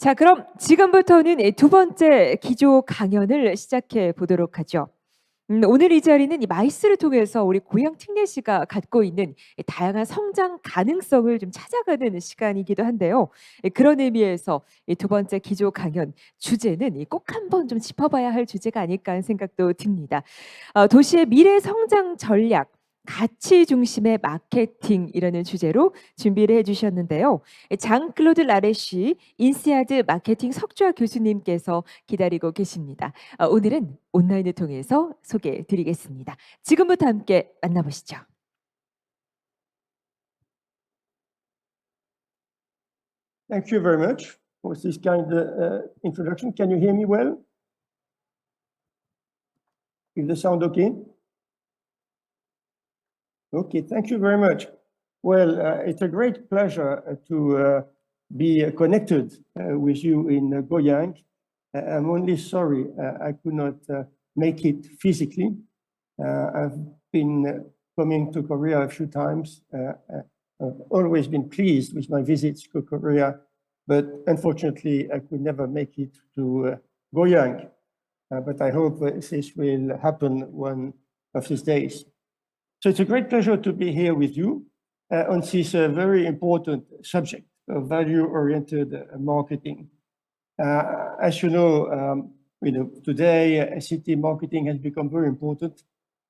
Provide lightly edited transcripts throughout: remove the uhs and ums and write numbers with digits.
자, 그럼 지금부터는 두 번째 기조 강연을 시작해 보도록 하죠. 오늘 이 자리는 이 마이스를 통해서 우리 고향 특례시가 갖고 있는 이 다양한 성장 가능성을 좀 찾아가는 시간이기도 한데요. 그런 의미에서 이 두 번째 기조 강연 주제는 꼭 한번 좀 짚어봐야 할 주제가 아닐까 하는 생각도 듭니다. 도시의 미래 성장 전략, 가치 중심의 마케팅이라는 주제로 준비를 해주셨는데요. 장클로드 라레시 인시아드 마케팅 석좌 교수님께서 기다리고 계십니다. 오늘은 온라인을 통해서 소개해 드리겠습니다. 지금부터 함께 만나보시죠. Thank you very much for this kind introduction. Can you hear me well? Is the sound okay? Okay, thank you very much. Well, it's a great pleasure to be connected with you in Goyang. I'm only sorry I could not make it physically. I've been coming to Korea a few times. I've always been pleased with my visits to Korea, but unfortunately I could never make it to Goyang. But I hope this will happen one of these days. So it's a great pleasure to be here with you on this very important subject of value-oriented marketing. As you know, today city marketing has become very important,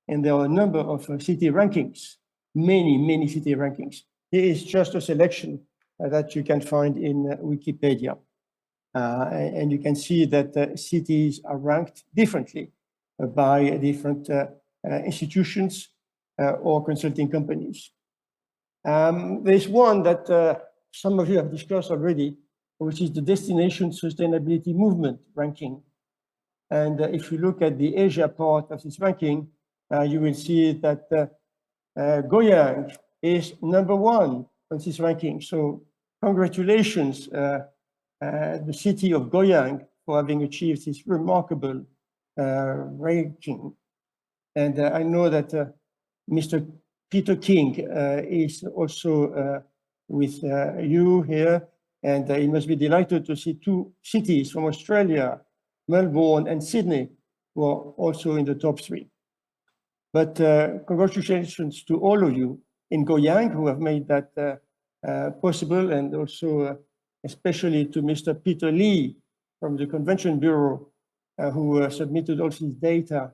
and there are a number of city rankings, many city rankings. Here is just a selection that you can find in Wikipedia. And you can see that cities are ranked differently by different institutions or consulting companies. There's one that some of you have discussed already, which is the Destination Sustainability Movement ranking. And if you look at the Asia part of this ranking, you will see that Goyang is number one on this ranking. So congratulations, the city of Goyang, for having achieved this remarkable ranking. And I know that Mr. Peter King is also with you here, and he must be delighted to see two cities from Australia, Melbourne and Sydney, who are also in the top three. But congratulations to all of you in Goyang who have made that possible, and also especially to Mr. Peter Lee from the Convention Bureau, who submitted all this data.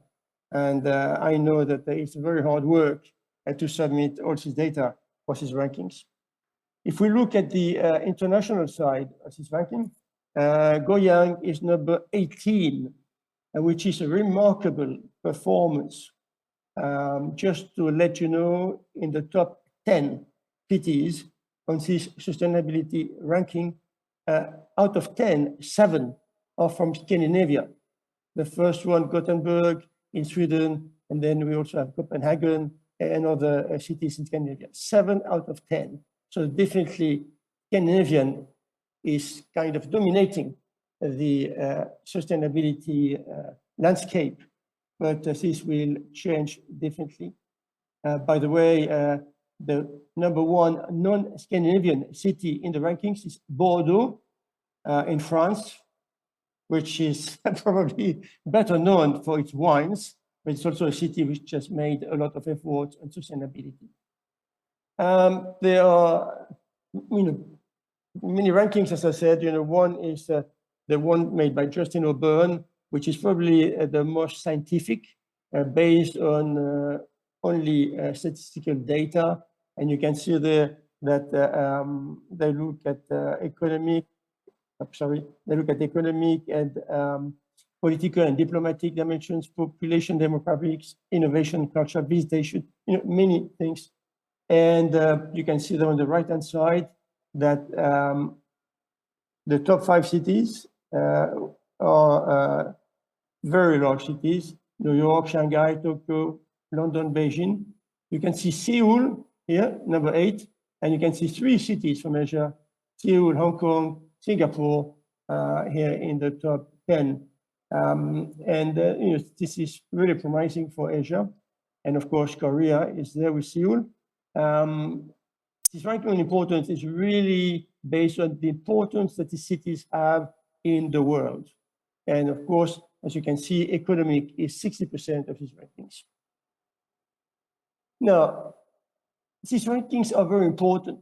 And I know that it's very hard work to submit all this data for these rankings. If we look at the international side of this ranking, Goyang is number 18, which is a remarkable performance. Just to let you know, in the top 10 cities on this sustainability ranking, out of 10, 7 are from Scandinavia. The first one, Gothenburg in Sweden, and then we also have Copenhagen and other cities in Scandinavia. 7 out of 10. So definitely Scandinavian is kind of dominating the sustainability landscape, but this will change differently. By the way, the number one non-Scandinavian city in the rankings is Bordeaux in France, which is probably better known for its wines, but it's also a city which has made a lot of efforts on sustainability. There are many rankings, as I said. One is the one made by Justin O'Byrne, which is probably the most scientific, based on only statistical data. And you can see there that they look at economic and political and diplomatic dimensions, population demographics, innovation, culture, visitation, many things. And you can see there on the right-hand side that the top 5 cities are very large cities: New York, Shanghai, Tokyo, London, Beijing. You can see Seoul here, number 8, and you can see 3 cities from Asia: Seoul, Hong Kong, Singapore, here in the top 10. This is really promising for Asia. And of course, Korea is there with Seoul. This ranking importance is really based on the importance that the cities have in the world. And of course, as you can see, economic is 60% of these rankings. Now, these rankings are very important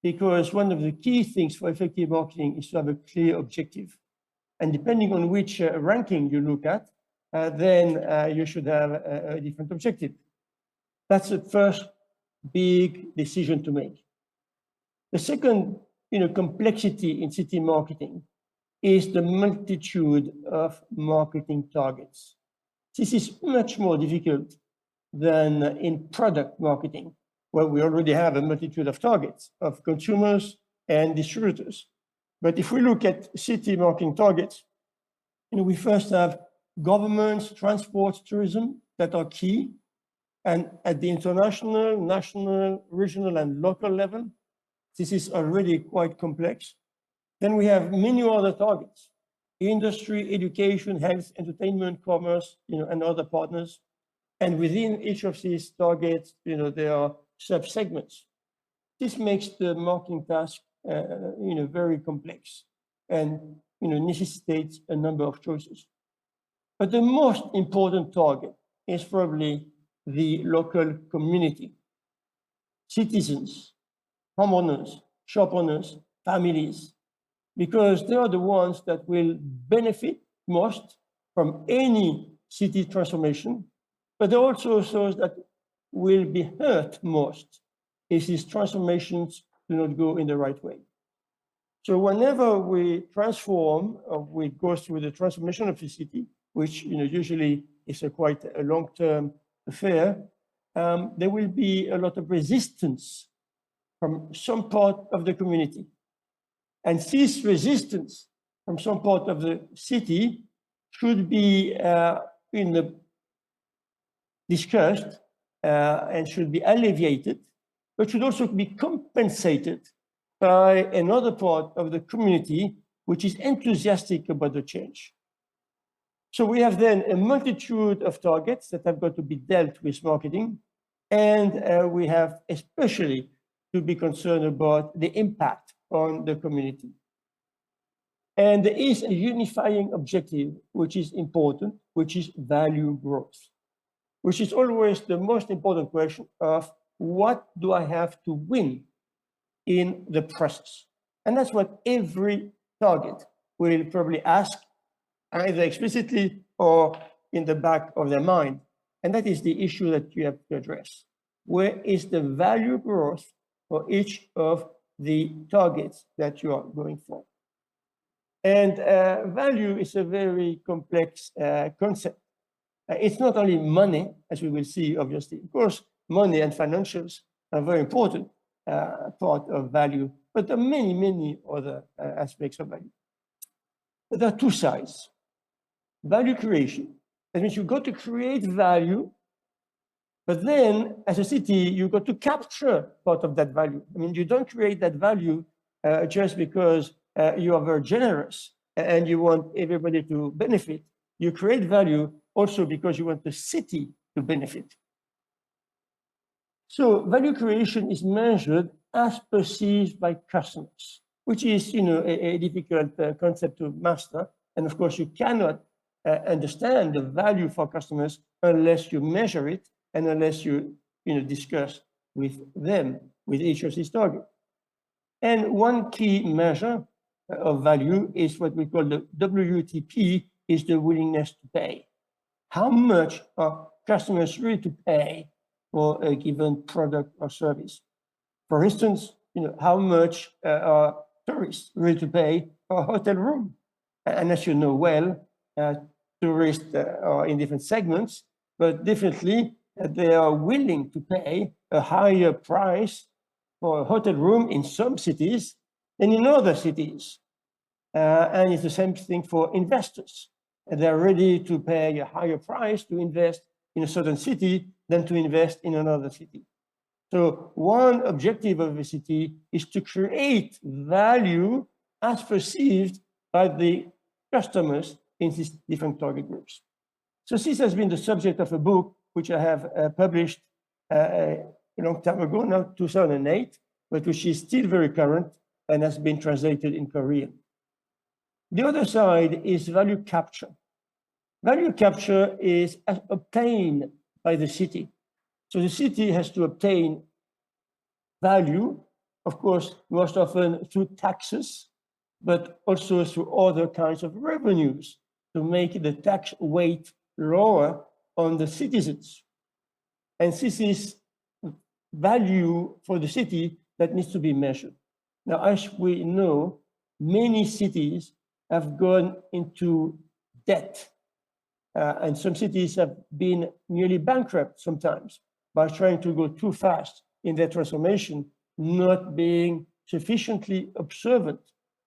because one of the key things for effective marketing is to have a clear objective. And depending on which ranking you look at, then you should have a different objective. That's the first big decision to make. The second, complexity in city marketing is the multitude of marketing targets. This is much more difficult than in product marketing, where we already have a multitude of targets of consumers and distributors. But if we look at city marketing targets, we first have governments, transport, tourism that are key. And at the international, national, regional, and local level, this is already quite complex. Then we have many other targets: industry, education, health, entertainment, commerce, and other partners. And within each of these targets, there are sub-segments. This makes the marketing task, very complex and, necessitates a number of choices. But the most important target is probably the local community: citizens, homeowners, shop owners, families, because they are the ones that will benefit most from any city transformation, but they're also those that will be hurt most if these transformations do not go in the right way. So whenever we transform or we go through the transformation of the city, which usually is quite a long-term affair, there will be a lot of resistance from some part of the community. And this resistance from some part of the city should be discussed and should be alleviated, but should also be compensated by another part of the community which is enthusiastic about the change. So we have then a multitude of targets that have got to be dealt with marketing, and we have especially to be concerned about the impact on the community. And there is a unifying objective which is important, which is value growth, which is always the most important question of what do I have to win in the process? And that's what every target will probably ask, either explicitly or in the back of their mind. And that is the issue that you have to address. Where is the value growth for each of the targets that you are going for? And value is a very complex concept. It's not only money, as we will see, obviously. Of course, money and financials are very important part of value, but there are many, many other aspects of value. But there are two sides. Value creation. That means you've got to create value, but then as a city, you've got to capture part of that value. I mean, you don't create that value just because you are very generous and you want everybody to benefit. You create value also because you want the city to benefit. So value creation is measured as perceived by customers, which is, a difficult concept to master. And of course, you cannot understand the value for customers unless you measure it and unless you, discuss with them, with each of these targets. And one key measure of value is what we call the WTP, is the willingness to pay. How much are customers ready to pay for a given product or service? For instance, how much are tourists ready to pay for a hotel room? And as you know well, tourists are in different segments, but definitely they are willing to pay a higher price for a hotel room in some cities than in other cities. And it's the same thing for investors. They're ready to pay a higher price to invest in a certain city than to invest in another city. So one objective of a city is to create value as perceived by the customers in these different target groups. So this has been the subject of a book which I have published a long time ago, now 2008, but which is still very current, and has been translated in Korean. The other side is value capture. Value capture is obtained by the city. So the city has to obtain value, of course, most often through taxes, but also through other kinds of revenues to make the tax weight lower on the citizens. And this is value for the city that needs to be measured. Now, as we know, many cities have gone into debt, and some cities have been nearly bankrupt sometimes by trying to go too fast in their transformation, not being sufficiently observant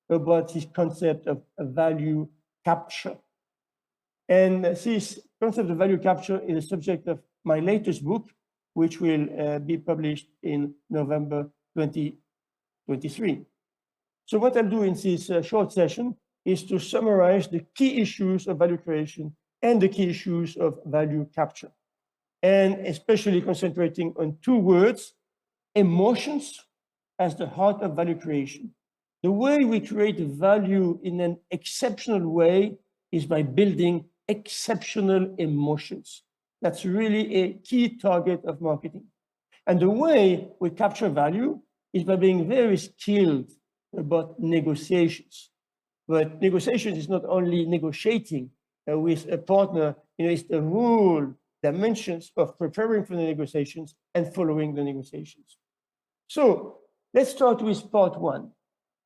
about this concept of value capture. And this concept of value capture is the subject of my latest book, which will be published in November 2023. So what I'll do in this short session is to summarize the key issues of value creation and the key issues of value capture, and especially concentrating on two words: emotions as the heart of value creation. The way we create value in an exceptional way is by building exceptional emotions. That's really a key target of marketing. And the way we capture value is by being very skilled about negotiations. But negotiation is not only negotiating with a partner, it's the whole dimensions of preparing for the negotiations and following the negotiations. So let's start with part one,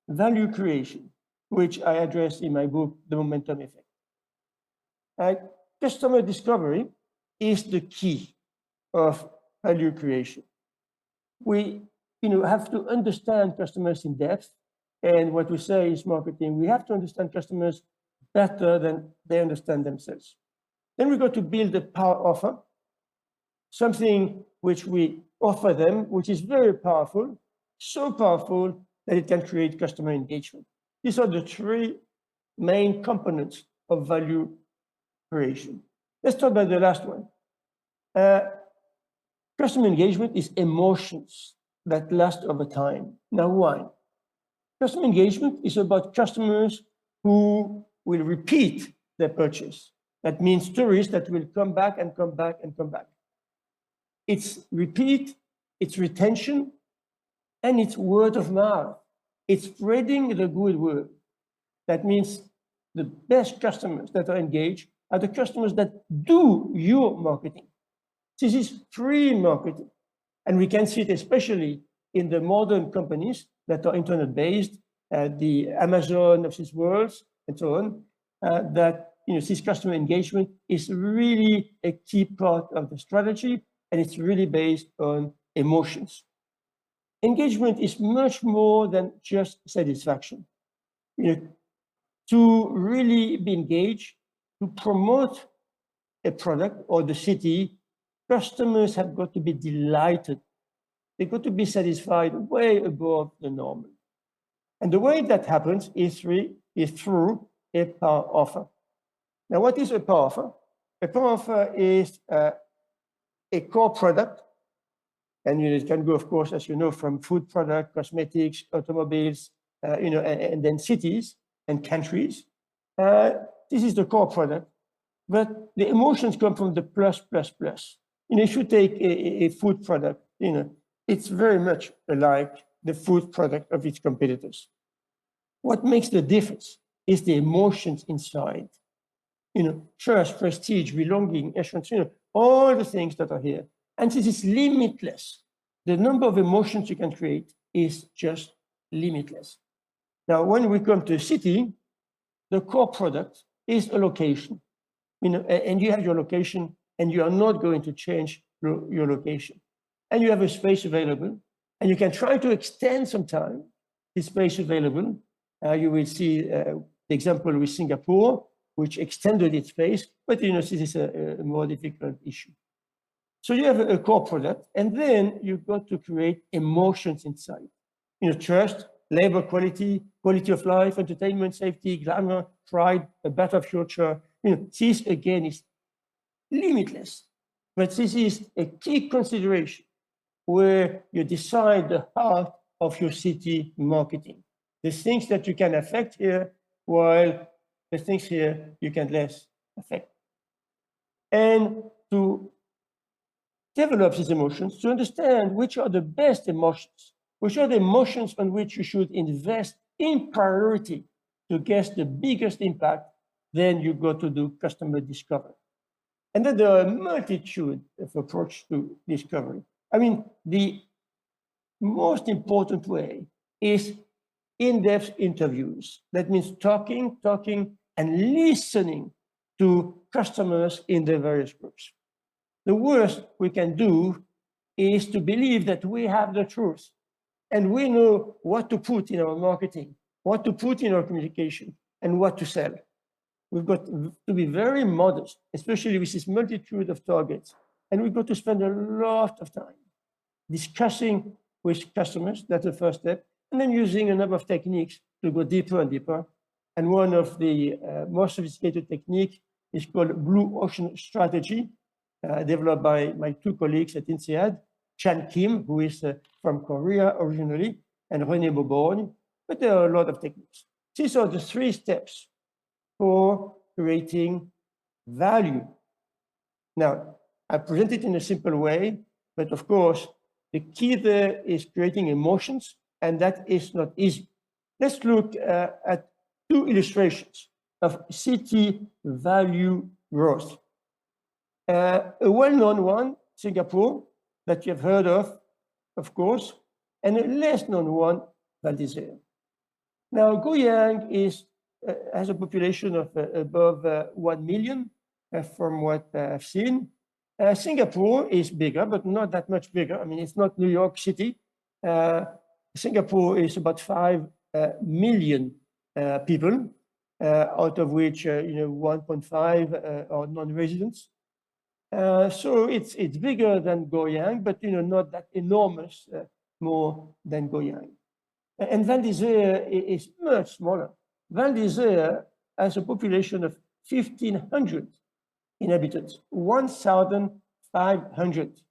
value creation, which I address in my book, The Momentum Effect. Customer discovery is the key of value creation. We have to understand customers in depth, and what we say is marketing. We have to understand customers better than they understand themselves. Then we got to build a power offer, something which we offer them, which is very powerful, so powerful that it can create customer engagement. These are the three main components of value creation. Let's talk about the last one. Customer engagement is emotions that last over time. Now, why? Customer engagement is about customers who will repeat their purchase. That means tourists that will come back and come back and come back. It's repeat, it's retention, and it's word of mouth. It's spreading the good word. That means the best customers that are engaged are the customers that do your marketing. This is free marketing. And we can see it especially in the modern companies that are internet-based, the Amazon of this world, and so on, that this customer engagement is really a key part of the strategy, and it's really based on emotions. Engagement is much more than just satisfaction. To really be engaged, to promote a product or the city, customers have got to be delighted. They've got to be satisfied way above the normal. And the way that happens is through a power offer. Now, what is a power offer? A power offer is a core product. And it can go, of course, as you know, from food product, cosmetics, automobiles, and then cities and countries. This is the core product. But the emotions come from the plus, plus, plus. If you take a food product, it's very much like the food product of its competitors. What makes the difference is the emotions inside. Trust, prestige, belonging, assurance, all the things that are here. And this is limitless. The number of emotions you can create is just limitless. Now, when we come to a city, the core product is a location. And you have your location, and you are not going to change your location. And you have a space available, and you can try to extend sometime the space available. You will see the example with Singapore, which extended its space, but this is a more difficult issue. So you have a core product, and then you've got to create emotions inside. Trust, labor quality, quality of life, entertainment, safety, glamour, pride, a better future. This again is limitless, but this is a key consideration where you decide the heart of your city marketing. the things that you can affect here, while the things here you can less affect. And to develop these emotions, to understand which are the best emotions, which are the emotions on which you should invest in priority to get the biggest impact, then you go to do customer discovery. And then there are a multitude of approaches to discovery. I mean, the most important way is in-depth interviews. That means talking, and listening to customers in the various groups. The worst we can do is to believe that we have the truth and we know what to put in our marketing, what to put in our communication, and what to sell. We've got to be very modest, especially with this multitude of targets. And we've got to spend a lot of time discussing with customers. That's the first step. And then using a number of techniques to go deeper and deeper. And one of the more sophisticated techniques is called Blue Ocean Strategy, developed by my two colleagues at INSEAD, Chan Kim, who is from Korea originally, and René Beauborgne. But there are a lot of techniques. These are the 3 steps for creating value. Now, I present it in a simple way, but of course, the key there is creating emotions, and that is not easy. Let's look at 2 illustrations of city value growth. A well-known one, Singapore, that you have heard of course, and a less known one, Val d'Isère. Now, Goyang has a population of above 1 million, from what I've seen. Singapore is bigger, but not that much bigger. I mean, it's not New York City. Singapore is about 5 million people, out of which 1.5 are non-residents. So it's bigger than Goyang, but not that enormous, more than Goyang. And Val d'Isère is much smaller. Val d'Isère has a population of 1,500 inhabitants, 1,500.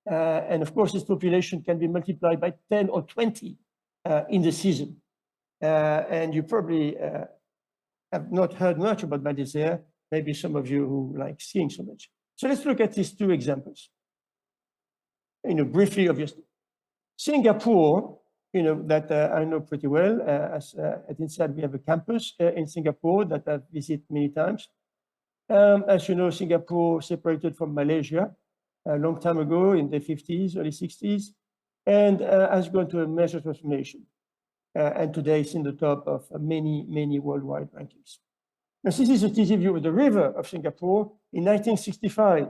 And of course, this population can be multiplied by 10 or 20 in the season. And you probably have not heard much about Val d'Isère, maybe some of you who like skiing so much. So let's look at these 2 examples. Briefly, obviously. Singapore, that I know pretty well. At INSEAD, we have a campus in Singapore that I've visited many times. As you know, Singapore separated from Malaysia a long time ago in the 50s, early 60s, and has gone to a major transformation. And today it's in the top of many, many worldwide rankings. Now, this is a city view of the river of Singapore in 1965.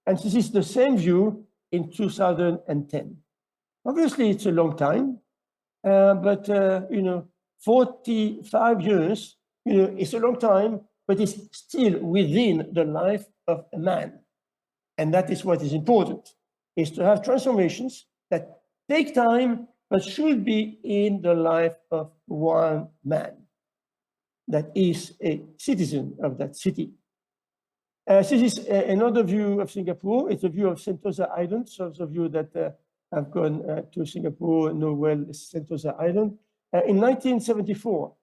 And this is the same view in 2010. Obviously, it's a long time, but 45 years, it's a long time, but it's still within the life of a man. And that is what is important, is to have transformations that take time, but should be in the life of one man that is a citizen of that city. This is another view of Singapore. It's a view of Sentosa Island. So those of you that have gone to Singapore know well Sentosa Island. In 1974.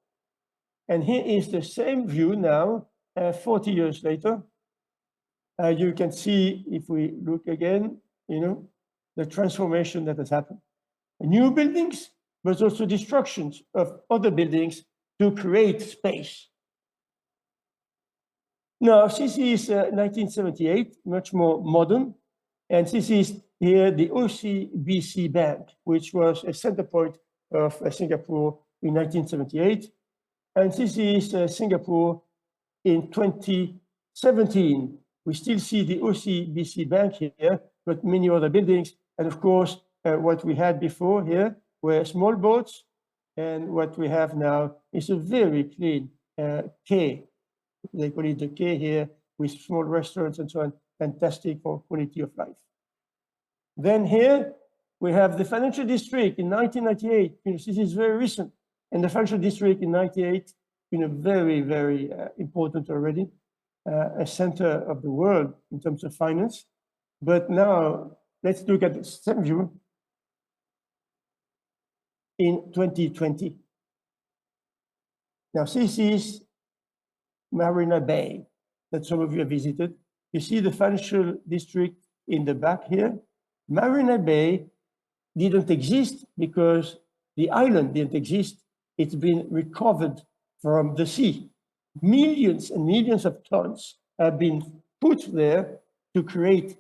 And here is the same view now, 40 years later. You can see, if we look again, the transformation that has happened. New buildings, but also destructions of other buildings to create space. Now, this is 1978, much more modern. And this is here the OCBC Bank, which was a center point of Singapore in 1978. And this is Singapore in 2017. We still see the OCBC Bank here, but many other buildings. And of course, what we had before here were small boats. And what we have now is a very clean quay. They call it the quay here, with small restaurants and so on. Fantastic for quality of life. Then here we have the financial district in 1998. This is very recent. And the financial district in 98, very, very important already. A center of the world in terms of finance. But now let's look at the same view in 2020. Now, this is Marina Bay that some of you have visited. You see the financial district in the back here. Marina Bay didn't exist because the island didn't exist. It's been recovered from the sea. Millions and millions of tons have been put there to create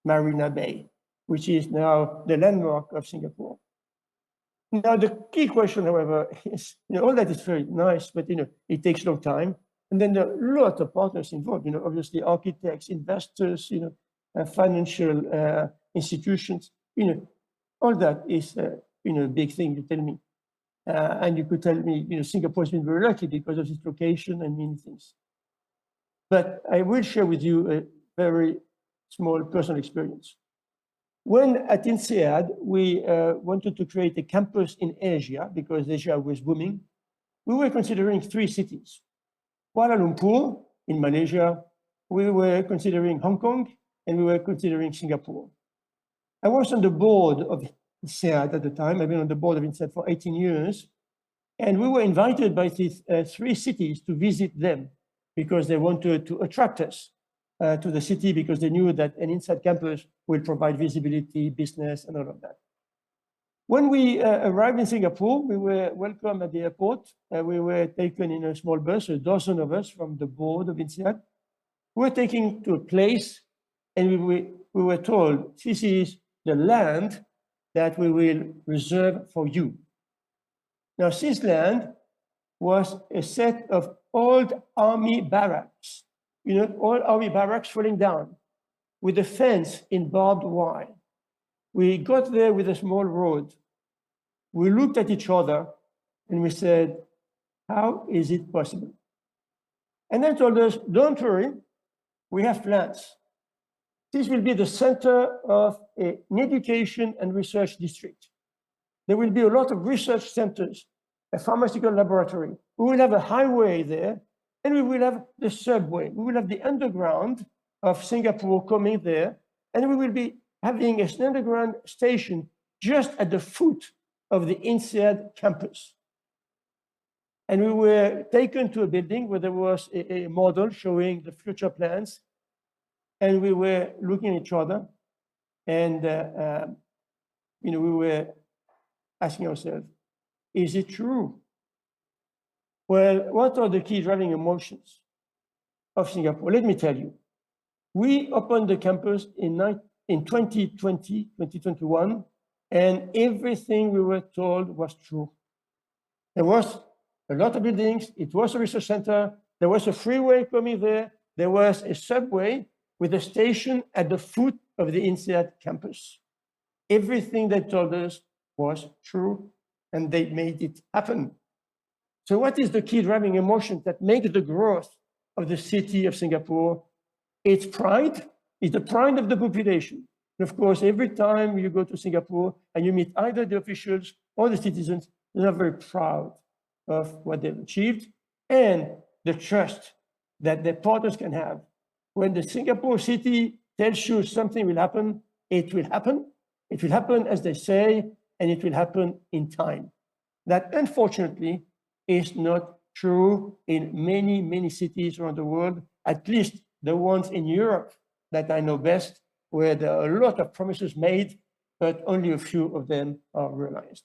Marina Bay, which is now the landmark of Singapore. Now, the key question, however, is, all that is very nice, but, it takes a long time. And then there are a lot of partners involved, obviously architects, investors, financial institutions, all that is, a big thing, you tell me. And you could tell me, Singapore has been very lucky because of its location and many things. But I will share with you a very small personal experience. When at INSEAD, we wanted to create a campus in Asia because Asia was booming, we were considering 3 cities. Kuala Lumpur in Malaysia, we were considering Hong Kong, and we were considering Singapore. I was on the board of INSEAD at the time. I've been on the board of INSEAD for 18 years. And we were invited by these 3 cities to visit them because they wanted to attract us to the city because they knew that an INSEAD campus will provide visibility, business, and all of that. When we arrived in Singapore, we were welcomed at the airport. We were taken in a small bus, a dozen of us from the board of INSEAD. We were taken to a place, and we were told, this is the land that we will reserve for you. Now, this land was a set of old army barracks, old army barracks falling down with a fence in barbed wire. We got there with a small road. We looked at each other and we said, how is it possible? And they told us, don't worry, we have plans. This will be the center of an education and research district. There will be a lot of research centers, a pharmaceutical laboratory. We will have a highway there, and we will have the subway. We will have the underground of Singapore coming there, and we will be having an underground station just at the foot of the INSEAD campus. And we were taken to a building where there was a model showing the future plans, and we were looking at each other, and we were asking ourselves, is it true? Well, what are the key driving emotions of Singapore? Let me tell you. We opened the campus in 2021, and everything we were told was true. There was a lot of buildings. It was a research center. There was a freeway coming there. There was a subway with a station at the foot of the INSEAD campus. Everything they told us was true, and they made it happen. So what is the key driving emotion that makes the growth of the city of Singapore? It's pride. It's the pride of the population. And of course, every time you go to Singapore and you meet either the officials or the citizens, they're very proud of what they've achieved and the trust that their partners can have. When the Singapore city tells you something will happen, it will happen. It will happen as they say, and it will happen in time. That, unfortunately, is not true in many, many cities around the world, at least the ones in Europe that I know best, where there are a lot of promises made, but only a few of them are realized.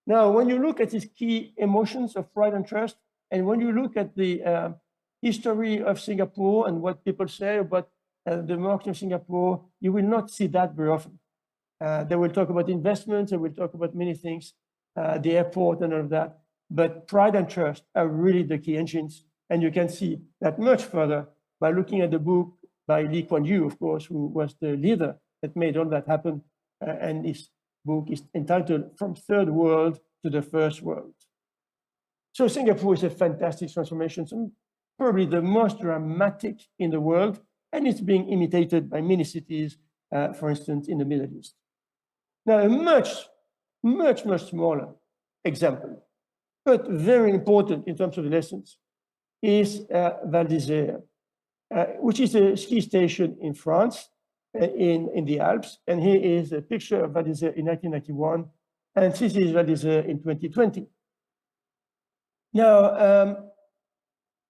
Now, when you look at these key emotions of pride and trust, and when you look at the history of Singapore and what people say about the market of Singapore, you will not see that very often. They will talk about investments, they will talk about many things, the airport and all of that, but pride and trust are really the key engines. And you can see that much further by looking at the book by Lee Kuan Yew, of course, who was the leader that made all that happen. And his book is entitled From Third World to the First World. So Singapore is a fantastic transformation, probably the most dramatic in the world, and it's being imitated by many cities, for instance, in the Middle East. Now, a much, much, much smaller example, but very important in terms of the lessons, is Val d'Isère, which is a ski station in France, in the Alps. And here is a picture of Val d'Isère in 1991, and this is Val d'Isère in 2020. Now,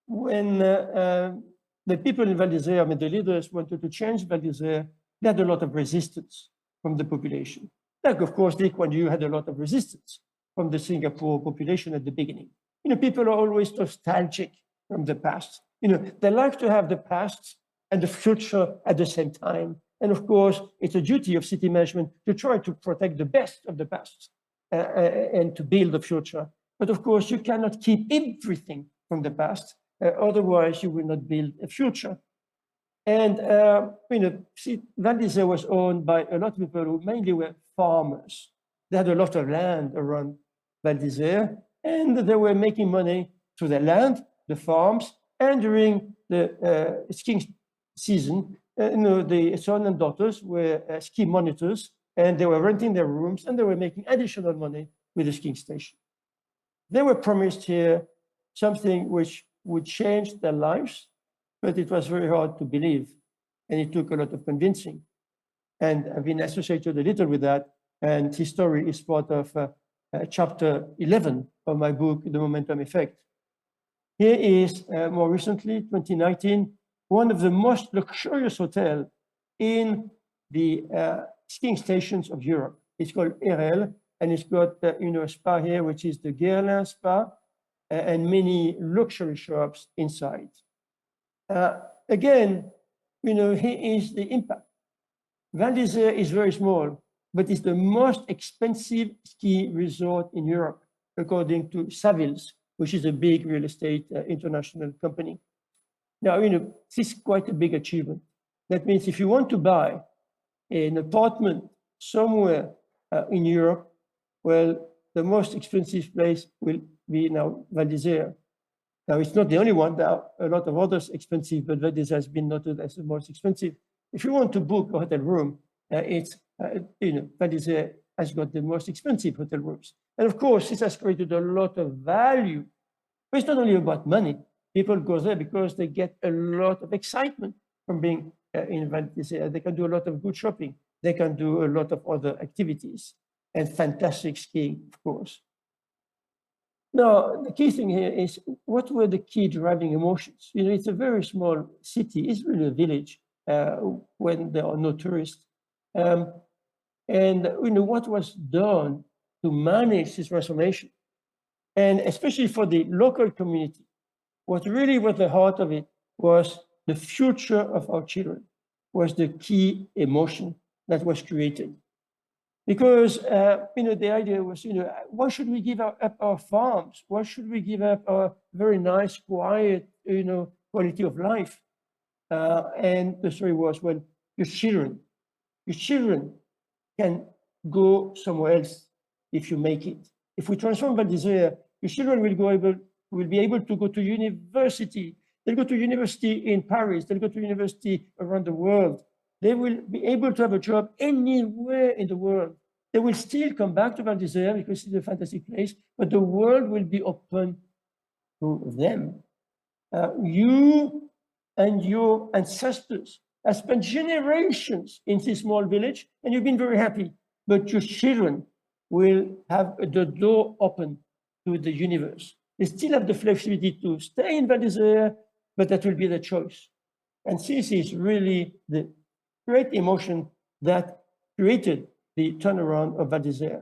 when the people in Val d'Isère, I mean, the leaders wanted to change Val d'Isère, they had a lot of resistance from the population. Like, of course, Lee Kuan Yew had a lot of resistance from the Singapore population at the beginning. You know, people are always nostalgic from the past. You know, they like to have the past and the future at the same time. And of course, it's a duty of city management to try to protect the best of the past and to build the future. But of course, you cannot keep everything from the past. Otherwise, you will not build a future. And you know, Val d'Isère was owned by a lot of people who mainly were farmers. They had a lot of land around Val d'Isère, and they were making money through the land, the farms, and during the skiing season, you know, the sons and daughters were ski monitors, and they were renting their rooms, and they were making additional money with the skiing station. They were promised here something which would change their lives, but it was very hard to believe, and it took a lot of convincing. And I've been associated a little with that, and his story is part of chapter 11 of my book, The Momentum Effect. Here is, more recently, 2019, one of the most luxurious hotels in the skiing stations of Europe. It's called RL, and it's got you know, a spa here, which is the Guerlain Spa, and many luxury shops inside. Again, you know, here is the impact. Val d'Isère is very small, but it's the most expensive ski resort in Europe, according to Savills, which is a big real estate international company. Now, you know, this is quite a big achievement. That means if you want to buy an apartment somewhere in Europe, well, the most expensive place will be now Val d'Isère. Now, it's not the only one. There are a lot of others expensive, but Val d'Isère has been noted as the most expensive. If you want to book a hotel room, it's, you know, Val d'Isère has got the most expensive hotel rooms. And of course, this has created a lot of value. But it's not only about money. People go there because they get a lot of excitement from being in Val d'Isère. They can do a lot of good shopping. They can do a lot of other activities and fantastic skiing, of course. Now, the key thing here is what were the key driving emotions? You know, it's a very small city. It's really a village when there are no tourists. And, you know, what was done to manage this transformation? And especially for the local community, what really was the heart of it was the future of our children, was the key emotion that was created. Because, you know, the idea was, you know, why should we give up our farms? Why should we give up our very nice, quiet, you know, quality of life? And the story was, well, your children can go somewhere else if you make it. If we transform Val d'Isère, your children will be able to go to university. They'll go to university in Paris. They'll go to university around the world. They will be able to have a job anywhere in the world. They will still come back to Val d'Isère because it's a fantastic place, but the world will be open to them. You and your ancestors have spent generations in this small village, and you've been very happy, but your children will have the door open to the universe. They still have the flexibility to stay in Val d'Isère, but that will be the choice. And this is really the great emotion that created the turnaround of Val d'Isère.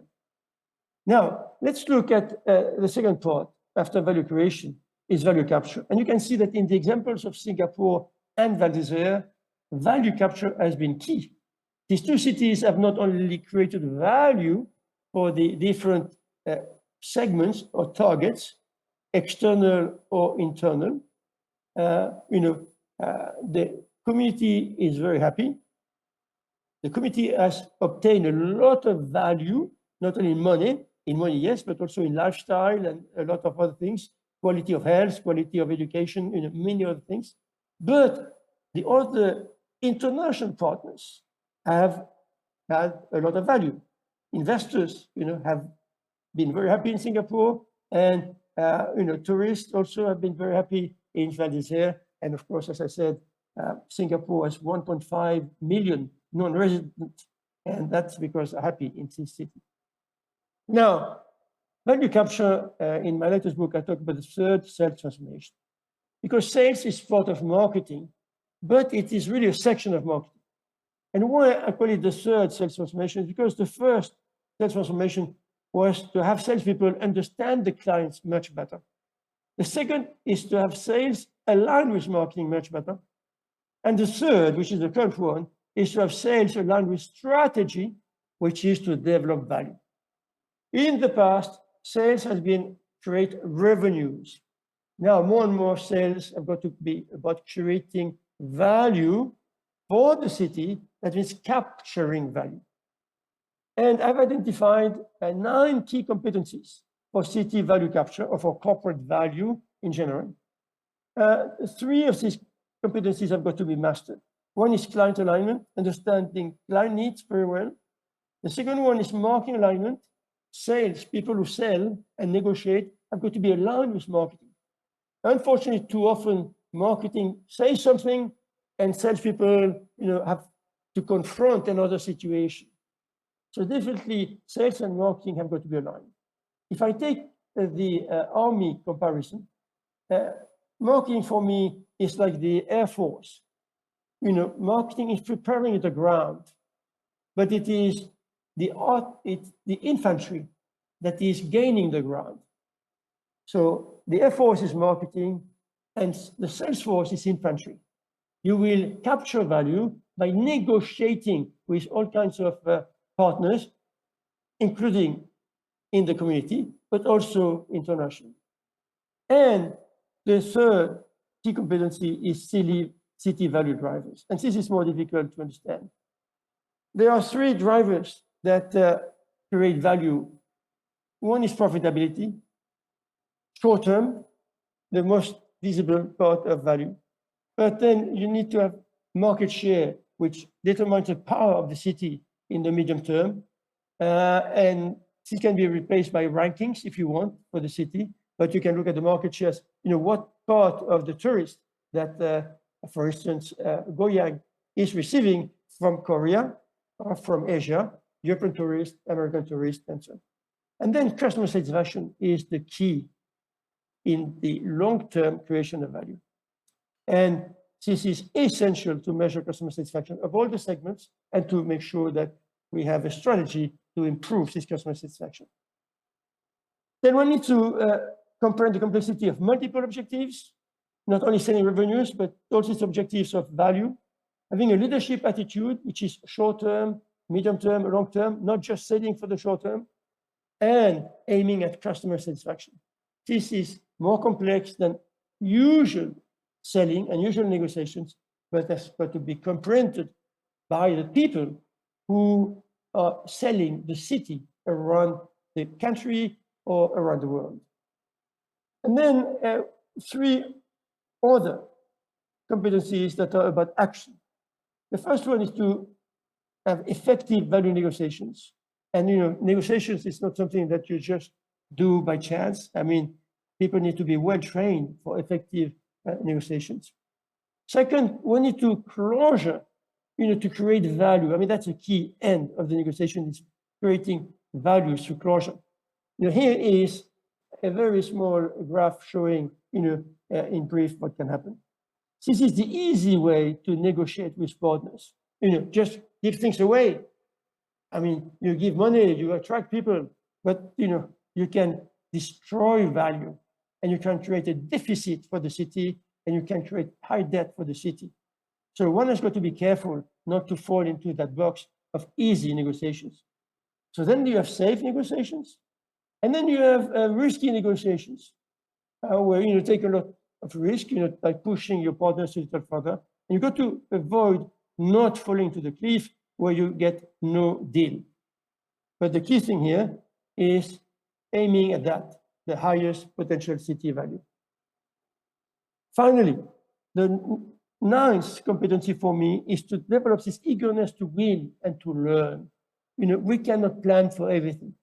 Now, let's look at the second part after value creation is value capture. And you can see that in the examples of Singapore and Val d'Isère, value capture has been key. These two cities have not only created value for the different segments or targets, external or internal. You know, the community is very happy. The community has obtained a lot of value, not only in money, yes, but also in lifestyle and a lot of other things, quality of health, quality of education, you know, many other things. But the other international partners have had a lot of value. Investors, you know, have been very happy in Singapore, and you know, tourists also have been very happy in Val d'Isère. And of course, as I said, Singapore has 1.5 million non-residents, and that's because they're happy in this city. Now, Value capture, in my latest book, I talk about the third sales transformation. Because sales is part of marketing, but it is really a section of marketing. And why I call it the third sales transformation is because the first sales transformation was to have salespeople understand the clients much better. The second is to have sales aligned with marketing much better. And the third, which is the current one, is to have sales aligned with strategy, which is to develop value. In the past, sales has been create revenues. Now, more and more sales have got to be about creating value for the city, that means capturing value. And I've identified 9 key competencies for city value capture or for corporate value in general. 3 of these competencies have got to be mastered. One is client alignment, understanding client needs very well. The second one is marketing alignment. Sales, people who sell and negotiate, have got to be aligned with marketing. Unfortunately, too often marketing says something and salespeople, have to confront another situation. So definitely, sales and marketing have got to be aligned. If I take the army comparison, marketing for me is like the Air Force. Marketing is preparing the ground, but it is it's the infantry that is gaining the ground. So the Air Force is marketing, and the sales force is infantry. You will capture value by negotiating with all kinds of partners, including in the community, but also internationally. And the third key competency is city value drivers. And this is more difficult to understand. There are 3 drivers that create value. One is profitability, short term, the most visible part of value. But then you need to have market share, which determines the power of the city in the medium term. And this can be replaced by rankings if you want for the city, but you can look at the market shares, what part of the tourists that, for instance, Goyang is receiving from Korea or from Asia, European tourists, American tourists, and so on. And then customer satisfaction is the key in the long-term creation of value. And this is essential to measure customer satisfaction of all the segments and to make sure that we have a strategy to improve this customer satisfaction. Then we need to comprehend the complexity of multiple objectives, not only selling revenues, but also its objectives of value. Having a leadership attitude, which is short-term, medium-term, long-term, not just selling for the short term, and aiming at customer satisfaction. This is more complex than usual selling and usual negotiations, but has got to be comprehended by the people who are selling the city around the country or around the world. And then 3 other competencies that are about action. The first one is to have effective value negotiations. And negotiations is not something that you just do by chance. I mean, people need to be well trained for effective negotiations. Second, we need to closure, to create value. I mean, that's a key end of the negotiation, is creating value through closure. Here is a very small graph showing, in brief what can happen. This is the easy way to negotiate with partners. Just give things away. I mean, you give money, you attract people, but you can destroy value, and you can create a deficit for the city, and you can create high debt for the city. So one has got to be careful not to fall into that box of easy negotiations. So then you have safe negotiations, and then you have risky negotiations, where you take a lot of risk, by pushing your partners a little further. And you've got to avoid not falling to the cliff where you get no deal. But the key thing here is aiming at that, the highest potential city value. Finally, the 9th competency for me is to develop this eagerness to win and to learn. We cannot plan for everything.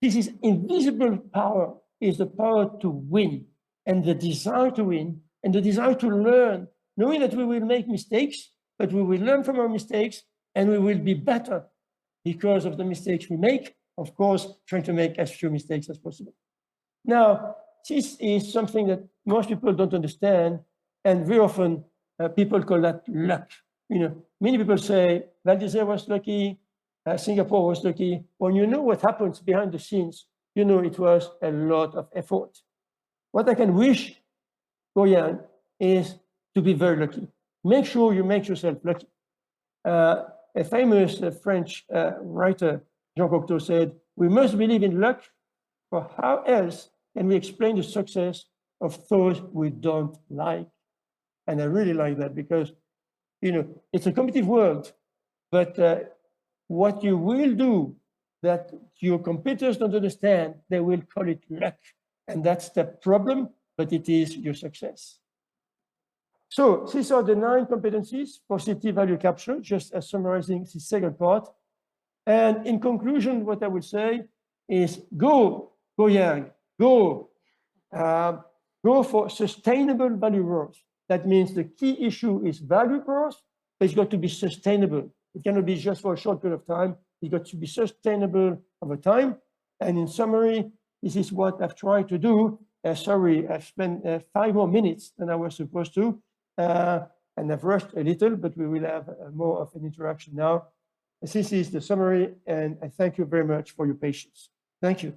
This is invisible power, is the power to win, and the desire to win, and the desire to learn, knowing that we will make mistakes, but we will learn from our mistakes, and we will be better because of the mistakes we make, of course, trying to make as few mistakes as possible. Now, this is something that most people don't understand, and very often people call that luck. You know, many people say Val d'Isère was lucky, Singapore was lucky. When you know what happens behind the scenes, you know it was a lot of effort. What I can wish Goyang is to be very lucky. Make sure you make yourself lucky. A famous French writer, Jean-Claude, said, "We must believe in luck, for how else can we explain the success of those we don't like?" And I really like that because, you know, it's a competitive world, but what you will do that your competitors don't understand, they will call it luck. And that's the problem, but it is your success. So these are the 9 competencies for city value capture, just as summarizing the second part. And in conclusion, what I would say is go Yang, go for sustainable value growth. That means the key issue is value growth, but it's got to be sustainable. It cannot be just for a short period of time. It's got to be sustainable over time. And in summary, this is what I've tried to do. Sorry, I've spent 5 more minutes than I was supposed to. And I've rushed a little, but we will have more of an interaction now. This is the summary, and I thank you very much for your patience. Thank you.